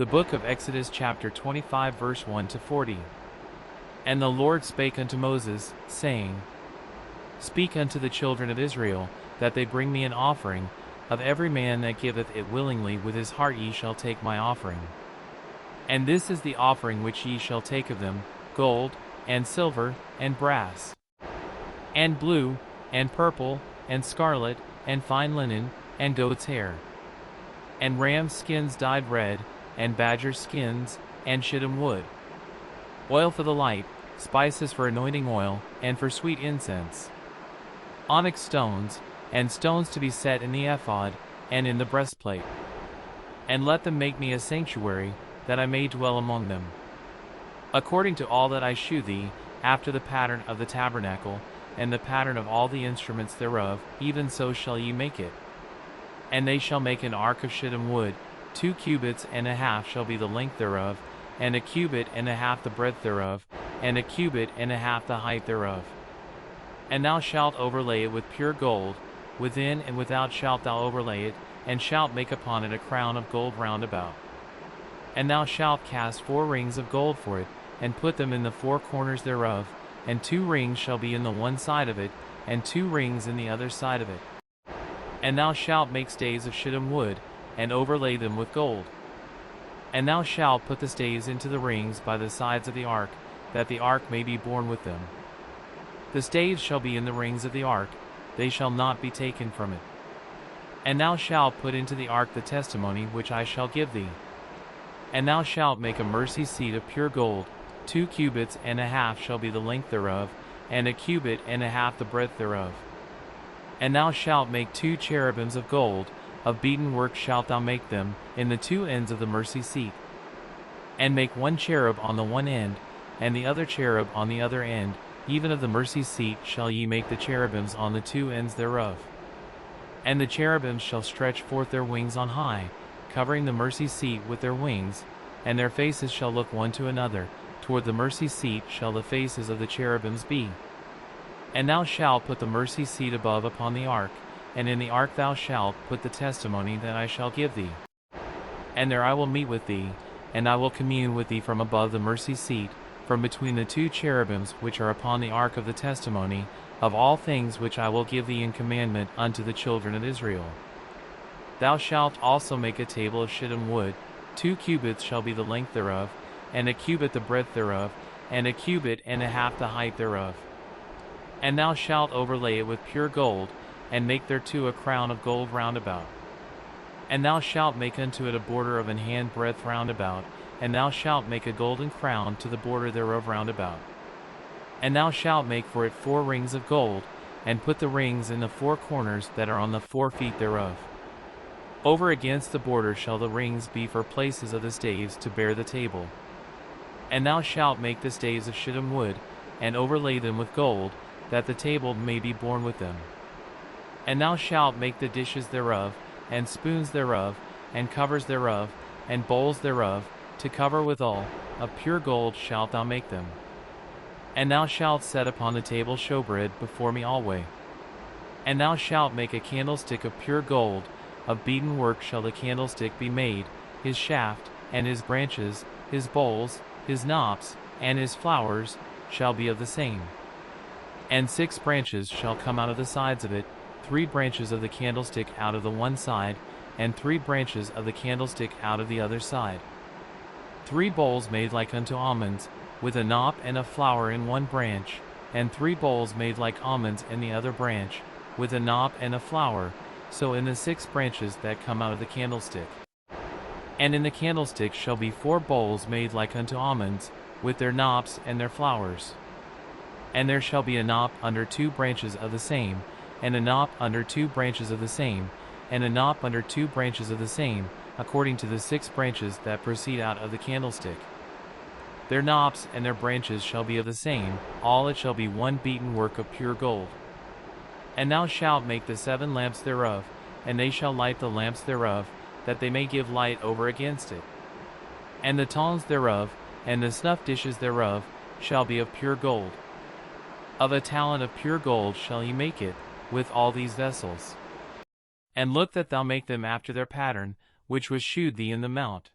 The book of Exodus chapter 25 verse 1 to 40. And the Lord spake unto Moses, saying, Speak unto the children of Israel, that they bring me an offering. Of every man that giveth it willingly with his heart ye shall take my offering. And this is the offering which ye shall take of them, gold, and silver, and brass, and blue, and purple, and scarlet, and fine linen, and goat's hair, and ram's skins dyed red, and badger skins, and shittim wood, oil for the light, spices for anointing oil, and for sweet incense, onyx stones, and stones to be set in the ephod, and in the breastplate. And let them make me a sanctuary, that I may dwell among them. According to all that I shew thee, after the pattern of the tabernacle, and the pattern of all the instruments thereof, even so shall ye make it. And they shall make an ark of shittim wood, 2 cubits and a half shall be the length thereof, and a cubit and a half the breadth thereof, and a cubit and a half the height thereof. And thou shalt overlay it with pure gold, within and without shalt thou overlay it, and shalt make upon it a crown of gold round about. And thou shalt cast 4 rings of gold for it, and put them in the 4 corners thereof, and 2 rings shall be in the one side of it, and 2 rings in the other side of it. And thou shalt make staves of shittim wood, and overlay them with gold. And thou shalt put the staves into the rings by the sides of the ark, that the ark may be borne with them. The staves shall be in the rings of the ark, they shall not be taken from it. And thou shalt put into the ark the testimony which I shall give thee. And thou shalt make a mercy seat of pure gold, 2 cubits and a half shall be the length thereof, and a cubit and a half the breadth thereof. And thou shalt make 2 cherubims of gold, of beaten work shalt thou make them, in the 2 ends of the mercy seat. And make 1 cherub on the one end, and the other cherub on the other end, even of the mercy seat shall ye make the cherubims on the 2 ends thereof. And the cherubims shall stretch forth their wings on high, covering the mercy seat with their wings, and their faces shall look one to another, toward the mercy seat shall the faces of the cherubims be. And thou shalt put the mercy seat above upon the ark, and in the ark thou shalt put the testimony that I shall give thee. And there I will meet with thee, and I will commune with thee from above the mercy seat, from between the 2 cherubims which are upon the ark of the testimony, of all things which I will give thee in commandment unto the children of Israel. Thou shalt also make a table of shittim wood, 2 cubits shall be the length thereof, and a cubit the breadth thereof, and a cubit and a half the height thereof. And thou shalt overlay it with pure gold, and make thereto a crown of gold round about. And thou shalt make unto it a border of an hand breadth round about, and thou shalt make a golden crown to the border thereof round about. And thou shalt make for it 4 rings of gold, and put the rings in the 4 corners that are on the 4 feet thereof. Over against the border shall the rings be for places of the staves to bear the table. And thou shalt make the staves of shittim wood, and overlay them with gold, that the table may be borne with them. And thou shalt make the dishes thereof, and spoons thereof, and covers thereof, and bowls thereof, to cover withal, of pure gold shalt thou make them. And thou shalt set upon the table showbread before me alway. And thou shalt make a candlestick of pure gold, of beaten work shall the candlestick be made, his shaft, and his branches, his bowls, his knops, and his flowers, shall be of the same. And 6 branches shall come out of the sides of it, 3 branches of the candlestick out of the one side, and 3 branches of the candlestick out of the other side. 3 bowls made like unto almonds, with a knop and a flower in one branch, and 3 bowls made like almonds in the other branch, with a knop and a flower, so in the 6 branches that come out of the candlestick. And in the candlestick shall be 4 bowls made like unto almonds, with their knops and their flowers. And there shall be a knop under 2 branches of the same, and a knop under 2 branches of the same, and a knop under 2 branches of the same, according to the 6 branches that proceed out of the candlestick. Their knops and their branches shall be of the same, all it shall be 1 beaten work of pure gold. And thou shalt make the 7 lamps thereof, and they shall light the lamps thereof, that they may give light over against it. And the tongs thereof, and the snuff dishes thereof, shall be of pure gold. Of a talent of pure gold shall ye make it, with all these vessels. And look that thou make them after their pattern, which was shewed thee in the mount.